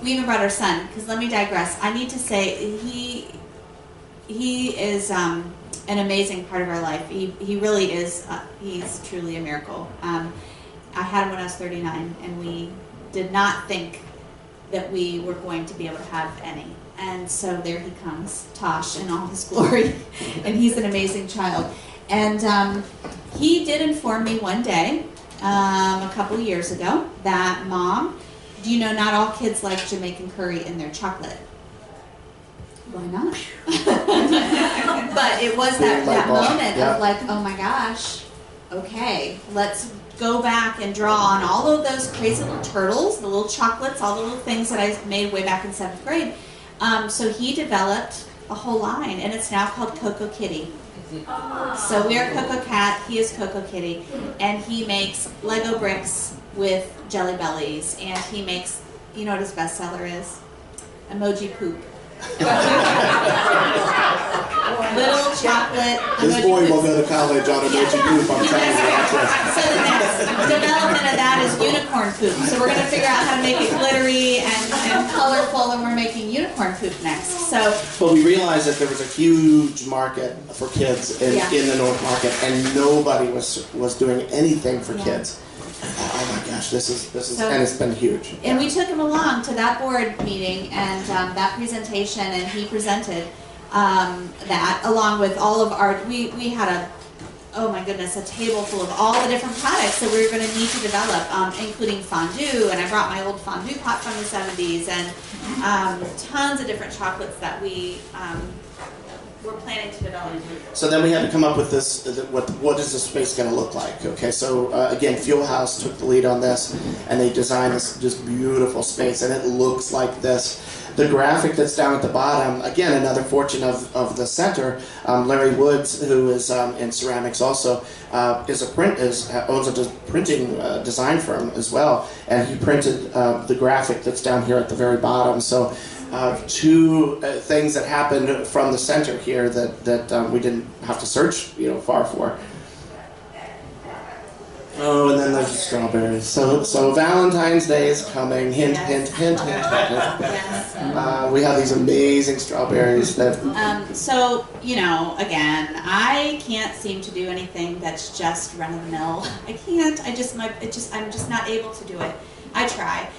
we even brought our son, because let me digress. I need to say he is an amazing part of our life. He really is. He's truly a miracle. I had him when I was 39, and we did not think that we were going to be able to have any. And so there he comes, Tosh, in all his glory, and he's an amazing child. And he did inform me one day, a couple of years ago, that, Mom, do you know not all kids like Jamaican curry in their chocolate? Why not? But it was that moment of like, oh my gosh, okay, let's go back and draw on all of those crazy little turtles, the little chocolates, all the little things that I made way back in 7th grade. So he developed a whole line, and it's now called Coco Kitty. So we are Coco Cat, he is Coco Kitty, and he makes Lego bricks with Jelly Bellies, and he makes, you know what his bestseller is? Emoji Poop. Little chocolate. This boy will go to college on a Mochi Poop, I'm telling you. So the next development of that is unicorn poop. So we're going to figure out how to make it glittery and colorful, and we're making unicorn poop next. So, But we realized that there was a huge market for kids in the North Market, and nobody was doing anything for kids. Oh my gosh, this is, and it's been huge. and we took him along to that board meeting and that presentation, and he presented that along with all of our, we had oh my goodness, a table full of all the different products that we were going to need to develop, including fondue, and I brought my old fondue pot from the 70s, and tons of different chocolates that we were planning to develop. So then we had to come up with this, what is this space going to look like? Okay, so again, Fuel House took the lead on this, and they designed this just beautiful space, and it looks like this. The graphic that's down at the bottom, again, another fortune of the center. Larry Woods, who is in ceramics also, owns a printing design firm as well, and he printed the graphic that's down here at the very bottom. So two things that happened from the center here that we didn't have to search far for. Oh, and then there's the strawberries. So Valentine's Day is coming. Hint, hint, hint, hint, hint. Yes. We have these amazing strawberries that. So again, I can't seem to do anything that's just run of the mill. I can't. I'm just not able to do it. I try.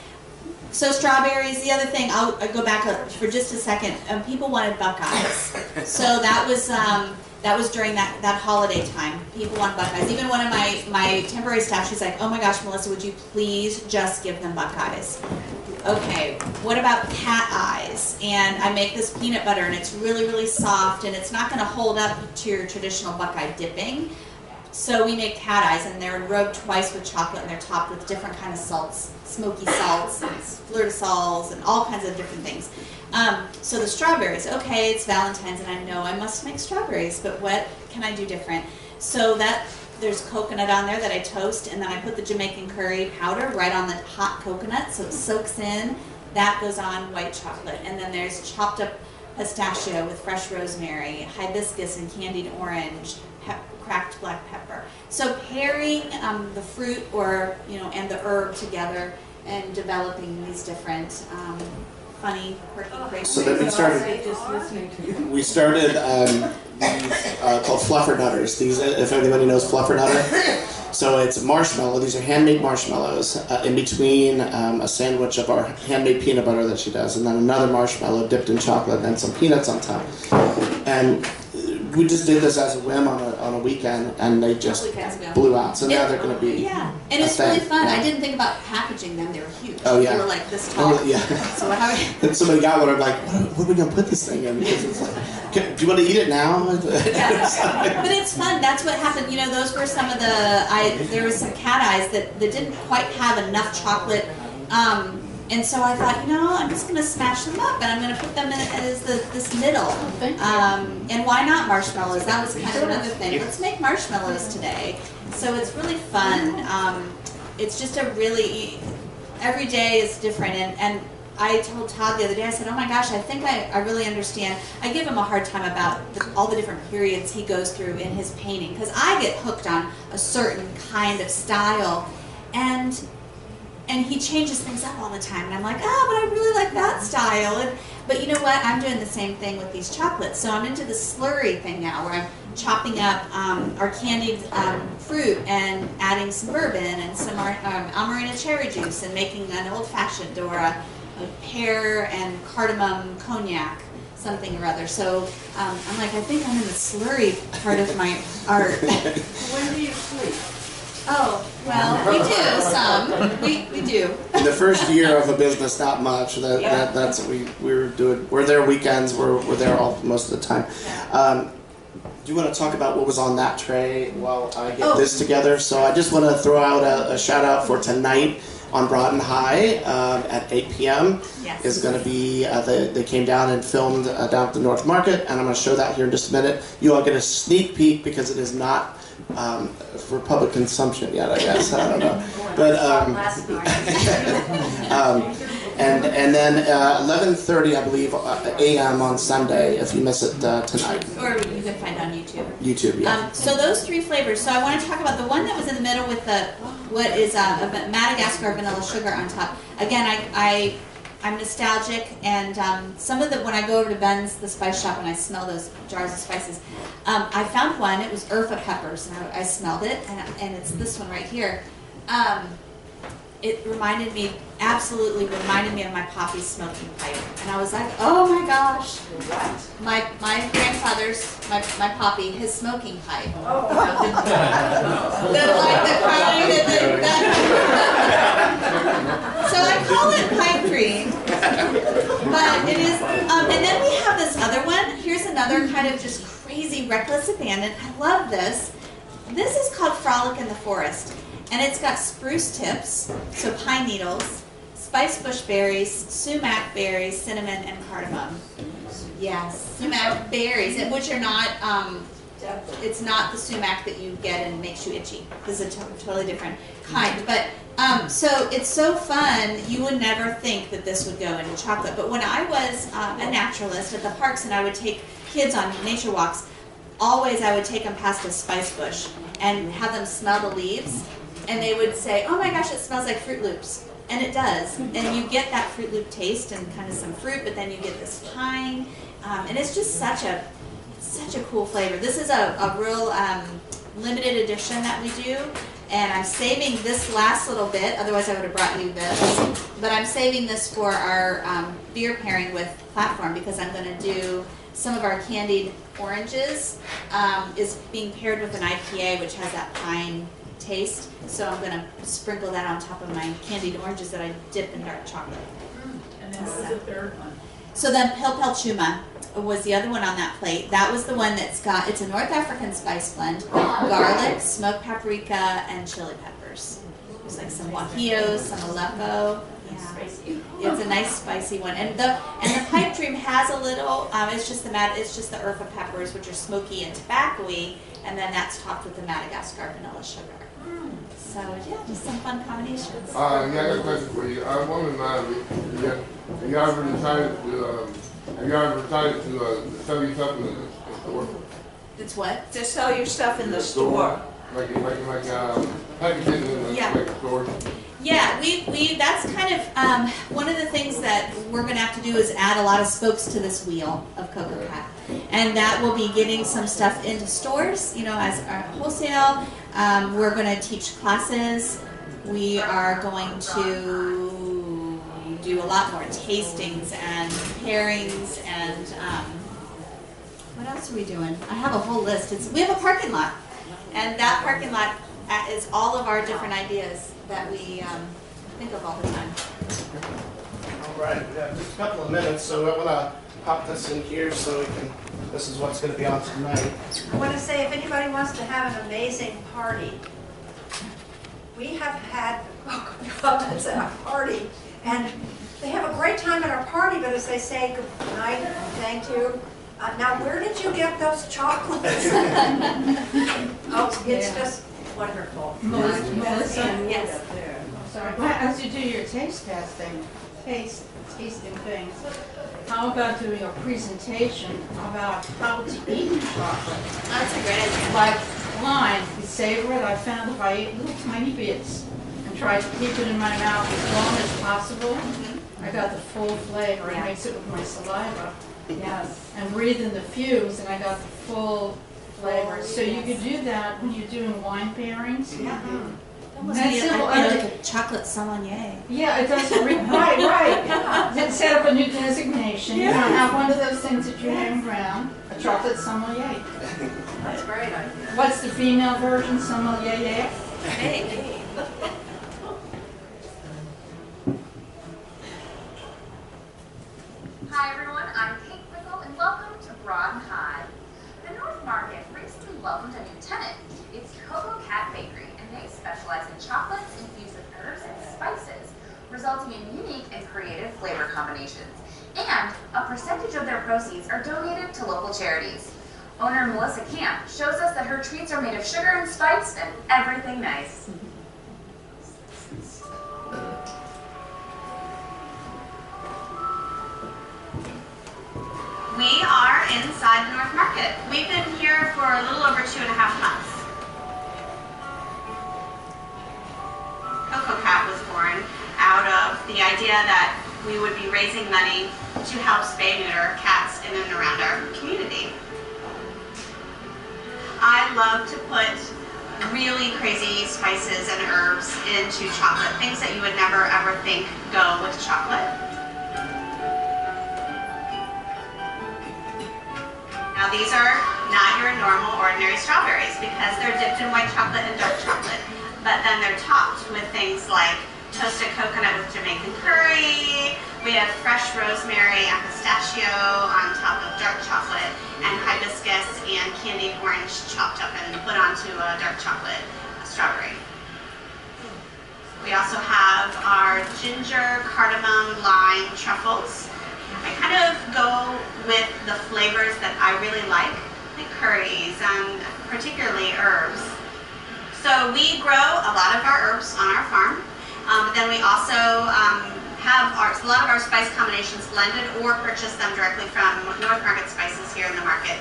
So strawberries. The other thing, I'll go back up for just a second. People wanted Buckeyes. So that was during that holiday time. People want Buckeyes. Even one of my temporary staff, she's like, oh my gosh, Melissa, would you please just give them Buckeyes? Okay, what about cat eyes? And I make this peanut butter, and it's really, really soft, and it's not going to hold up to your traditional Buckeye dipping. So we make cat eyes, and they're rubbed twice with chocolate, and they're topped with different kind of salts, smoky salts, and fleur-de-sals, and all kinds of different things. So the strawberries, okay, it's Valentine's, and I know I must make strawberries, but what can I do different? So there's coconut on there that I toast, and then I put the Jamaican curry powder right on the hot coconut, so it soaks in. That goes on white chocolate, and then there's chopped up pistachio with fresh rosemary, hibiscus and candied orange, cracked black pepper. So pairing the fruit and the herb together and developing these different funny, quirky, crazy. So then we started these called Fluffernutters. These, if anybody knows Fluffernutter. So it's marshmallow. These are handmade marshmallows in between a sandwich of our handmade peanut butter that she does, and then another marshmallow dipped in chocolate and some peanuts on top. And we just did this as a whim on a weekend, and they just blew out. So now they're going to be and it's really fun. I didn't think about packaging them. They were huge. Oh yeah, they were like this tall. Oh, yeah. So and somebody got one. I'm like, what are we going to put this thing in? Because it's like, do you want to eat it now? But it's fun. That's what happened. Those were some of there was some cat eyes that didn't quite have enough chocolate. And so I thought, I'm just going to smash them up, and I'm going to put them in as this middle. And why not marshmallows? That was kind of another thing. Let's make marshmallows today. So it's really fun. It's just every day is different. And I told Todd the other day, I said, oh my gosh, I think I really understand. I give him a hard time about all the different periods he goes through in his painting, because I get hooked on a certain kind of style. And he changes things up all the time, and I'm like, but I really like that style. But you know what? I'm doing the same thing with these chocolates. So I'm into the slurry thing now, where I'm chopping up our candied fruit and adding some bourbon and some Amarena cherry juice and making an old-fashioned or a pear and cardamom cognac, something or other. So I'm like, I think I'm in the slurry part of my art. When do you sleep? Oh, well, we do some. We do. In the first year of a business, not much. That's what we were doing. We're there weekends. We're there most of the time. Do you want to talk about what was on that tray while I get this together? So I just want to throw out a shout out for tonight on Broad and High at 8 p.m. Yes. Is going to be, they came down and filmed down at the North Market, and I'm going to show that here in just a minute. You all get a sneak peek because it is not for public consumption yet, I guess. I don't know. But And then 11:30, I believe, a.m. on Sunday, if you miss it tonight. Or you can find on YouTube. YouTube, yeah. So those 3 flavors. So I want to talk about the one that was in the middle with the what is a Madagascar vanilla sugar on top. Again, I'm nostalgic, and some of the when I go over to Ben's, the spice shop, and I smell those jars of spices, I found one. It was Urfa peppers, and I smelled it, and it's this one right here. It absolutely reminded me of my poppy's smoking pipe, and I was like, oh my gosh, my grandfather's, my poppy, his smoking pipe. Oh. The crying and so I call it pipe dream, but it is, and then we have this other one. Here's another kind of just crazy, reckless abandon. I love this. This is called Frolic in the Forest. And it's got spruce tips, so pine needles, spice bush berries, sumac berries, cinnamon, and cardamom. Yes, sumac berries, which are not, it's not the sumac that you get and makes you itchy. This is a totally different kind. But, so it's so fun, you would never think that this would go into chocolate. But when I was a naturalist at the parks and I would take kids on nature walks, always I would take them past a spice bush and have them smell the leaves. And they would say, oh my gosh, it smells like Fruit Loops. And it does. And you get that Fruit Loop taste and kind of some fruit, but then you get this pine. And it's just such a cool flavor. This is a real limited edition that we do. And I'm saving this last little bit, otherwise I would have brought you this. But I'm saving this for our beer pairing with Platform, because I'm going to do some of our candied oranges is being paired with an IPA, which has that pine taste. So I'm going to sprinkle that on top of my candied oranges that I dip in dark chocolate. And then what was the third one? So then Pilpel Chuma was the other one on that plate. That was the one that's got, it's a North African spice blend, garlic, smoked paprika, and chili peppers. There's like some guajillos, some Aleppo. Yeah. It's a nice spicy one. And the pipe dream has a little, it's just the Urfa peppers, which are smoky and tobacco-y, and then that's topped with the Madagascar vanilla sugar. So yeah, just some fun combinations. Yeah, I got a question for you. I'm wondering, have you ever decided to sell your stuff in the store? It's what? To sell your stuff in the store. Like packages in the store? Yeah, we that's kind of one of the things that we're going to have to do is add a lot of spokes to this wheel of Coco Cat. And that will be getting some stuff into stores, you know, as our wholesale. We're going to teach classes. We are going to do a lot more tastings and pairings and what else are we doing? I have a whole list. We have a parking lot, and that parking lot is all of our different ideas that we think of all the time. All right, we have just a couple of minutes, so I want to pop this in here so we can, this is what's going to be on tonight. I want to say, if anybody wants to have an amazing party, we have had Coco Puppets at our party, and they have a great time at our party, but as they say good night and thank you, now where did you get those chocolates? Oh, it's just wonderful. Melissa? Yes. Sorry, as you do your tasting things, how about doing a presentation about how to eat chocolate? That's a great idea. Like wine, you savor it. I found if I ate little tiny bits and tried to keep it in my mouth as long as possible, I got the full flavor. I mix it with my saliva. Yes. And breathe in the fuse, and I got the full flavor. So you could do that when you're doing wine pairings. Yeah. And it's simple. Like a chocolate sommelier. Yeah, it does. Right. Then set up a new designation. You know, have one of those things that you hang around, a chocolate sommelier. That's a great idea. What's the female version? Sommelier? Hey. Hi everyone, I'm Kate Pickle and welcome to Broad and High. The North Market recently welcomed a new tenant. It's Coco Cat Bakery, and they specialize in chocolates infused with herbs and spices, resulting in unique and creative flavor combinations. And a percentage of their proceeds are donated to local charities. Owner Melissa Camp shows us that her treats are made of sugar and spice and everything nice. it. We've been here for a little over 2.5 months. Coco Cat was born out of the idea that we would be raising money to help spay neuter cats in and around our community. I love to put really crazy spices and herbs into chocolate, things that you would never ever think go with chocolate. Now these are not your normal ordinary strawberries because they're dipped in white chocolate and dark chocolate, but then they're topped with things like toasted coconut with Jamaican curry. We have fresh rosemary and pistachio on top of dark chocolate, and hibiscus and candied orange chopped up and put onto a dark chocolate strawberry. We also have our ginger, cardamom, lime truffles. I kind of go with the flavors that I really like curries and particularly herbs. So we grow a lot of our herbs on our farm. But then we also have a lot of our spice combinations blended or purchase them directly from North Market Spices here in the market.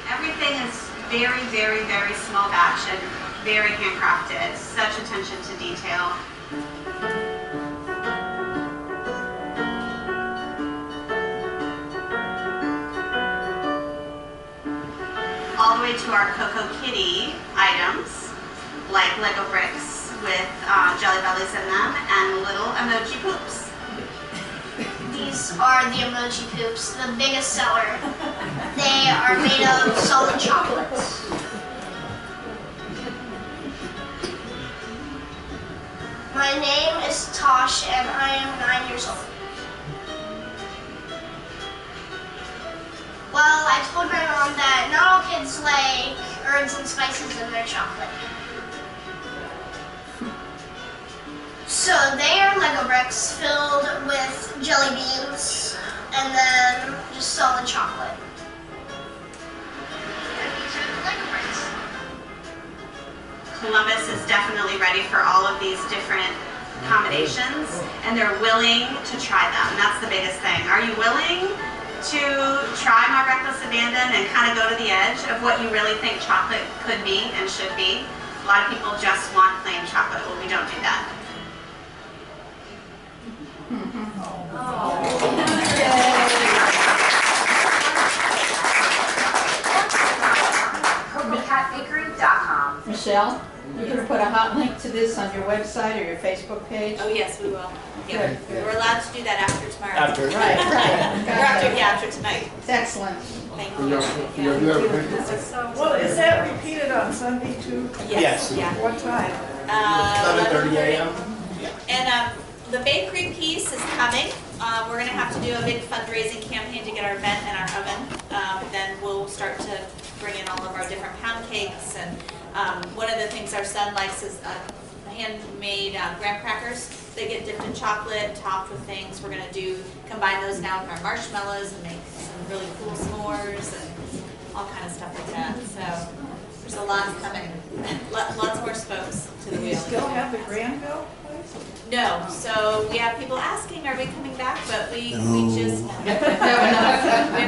Everything is very, very, very small batch and very handcrafted. Such attention to detail. All the way to our Coco Kitty items, like Lego bricks with jelly bellies in them and little emoji poops. These are the emoji poops, the biggest seller. They are made of solid chocolate. My name is Tosh and I am 9 years old. Well, I told my mom that not all kids like herbs and spices in their chocolate. So they are Lego bricks filled with jelly beans and then just solid chocolate. And these are the Lego bricks. Columbus is definitely ready for all of these different combinations, and they're willing to try them. That's the biggest thing. Are you willing to try my reckless abandon and kind of go to the edge of what you really think chocolate could be and should be? A lot of people just want plain chocolate. Well, we don't do that. CocoCatBakery.com. Michelle, you're going to put a hot link to this on your website or your Facebook page? Oh, yes, we will. Yeah. Good, good. We're allowed to do that after tomorrow. Right, right. After tonight. Excellent. Thank Can you. y'all do that with pictures? This is so Well, is that repeated on Sunday too? Yes. Yeah. What time? 11:30 a.m. And the bakery piece is coming. We're going to have to do a big fundraising campaign to get our vent and our oven. Then we'll start to bring in all of our different pound cakes. And one of the things our son likes is handmade graham crackers. They get dipped in chocolate, topped with things. We're going to combine those now with our marshmallows and make some really cool s'mores and all kind of stuff like that. So there's a lot coming. Lots more spokes to the Do you wheel. still have the Granville place? No, so we have people asking, are we coming back? But we just We have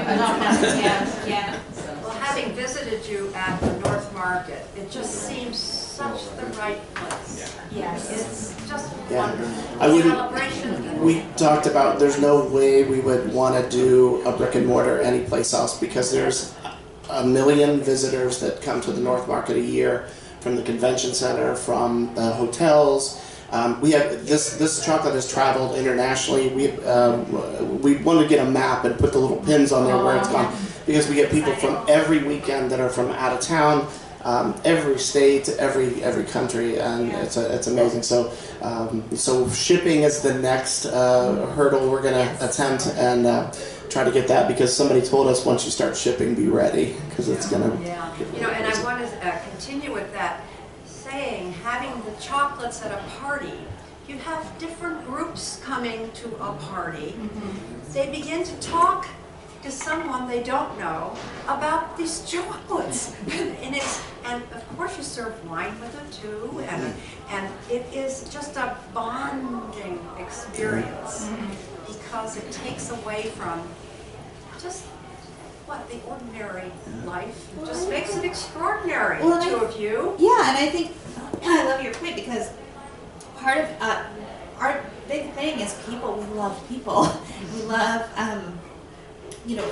enough. yeah. Well, having visited you at the North Market, it just seems such the right place. Yes. It's just Yeah. wonderful. I wouldn't- Celebration. We talked about there's no way we would want to do a brick and mortar anyplace else because there's a million visitors that come to the North Market a year from the convention center, from the hotels. We have this chocolate has traveled internationally. We want to get a map and put the little pins on there where it's gone because we get people from every weekend that are from out of town, every state, every country, and it's amazing. So shipping is the next hurdle we're going to attempt and try to get that because somebody told us once you start shipping, be ready because it's going to. Yeah, you know, and I want to continue with that saying, having the chocolates at a party. You have different groups coming to a party. They begin to talk to someone they don't know about these chocolates, and of course you serve wine with it too, and it is just a bonding experience because it takes away from just what, the ordinary life just makes it extraordinary, Well, the two of you. Yeah, and I think I love your point because part of our big thing is people. We love people. We love,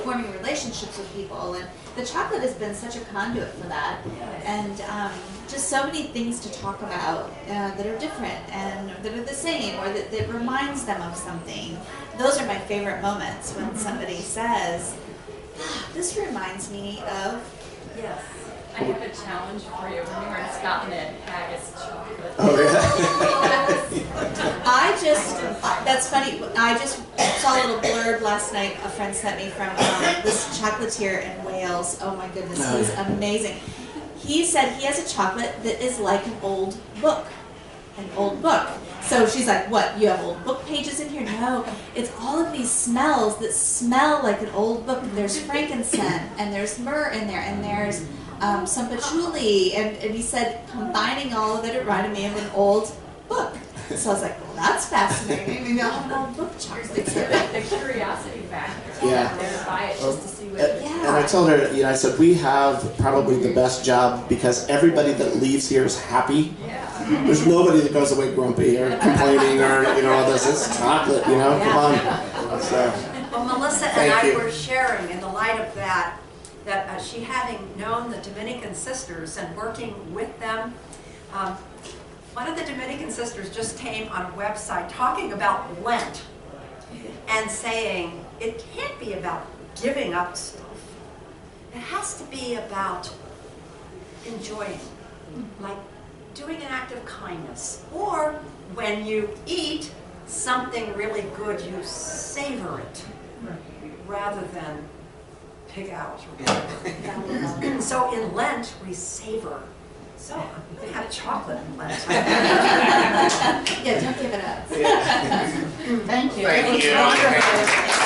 forming relationships with people, and the chocolate has been such a conduit for that. And just so many things to talk about that are different and that are the same, or that reminds them of something. Those are my favorite moments when somebody says, "This reminds me of." Yes. I have a challenge for you. When we were in Scotland at Haggis Chocolate. Oh, That's funny. I just saw a little blurb last night a friend sent me from this chocolatier in Wales. Oh my goodness, he's amazing. He said he has a chocolate that is like an old book. An old book. So she's like, what, you have old book pages in here? No, it's all of these smells that smell like an old book. There's frankincense, and there's myrrh in there, and there's some patchouli, and he said combining all of it reminded me of an old book. So I was like, well, that's fascinating. Maybe I'll have an old book chocolate. The curiosity factor. Yeah. They would buy it just to see what And I told her, I said, we have probably the best job because everybody that leaves here is happy. There's nobody that goes away grumpy or complaining or, all this. It's chocolate, come on. So, Well, Melissa and I were sharing in the light of that she having known the Dominican sisters and working with them, one of the Dominican sisters just came on a website talking about Lent and saying it can't be about giving up stuff. It has to be about enjoying, like doing an act of kindness. Or when you eat something really good, you savor it rather than pig out. So in Lent, we savor. So we have chocolate in Lent. Yeah, don't give it up. Thank you. Thank you. Wonderful.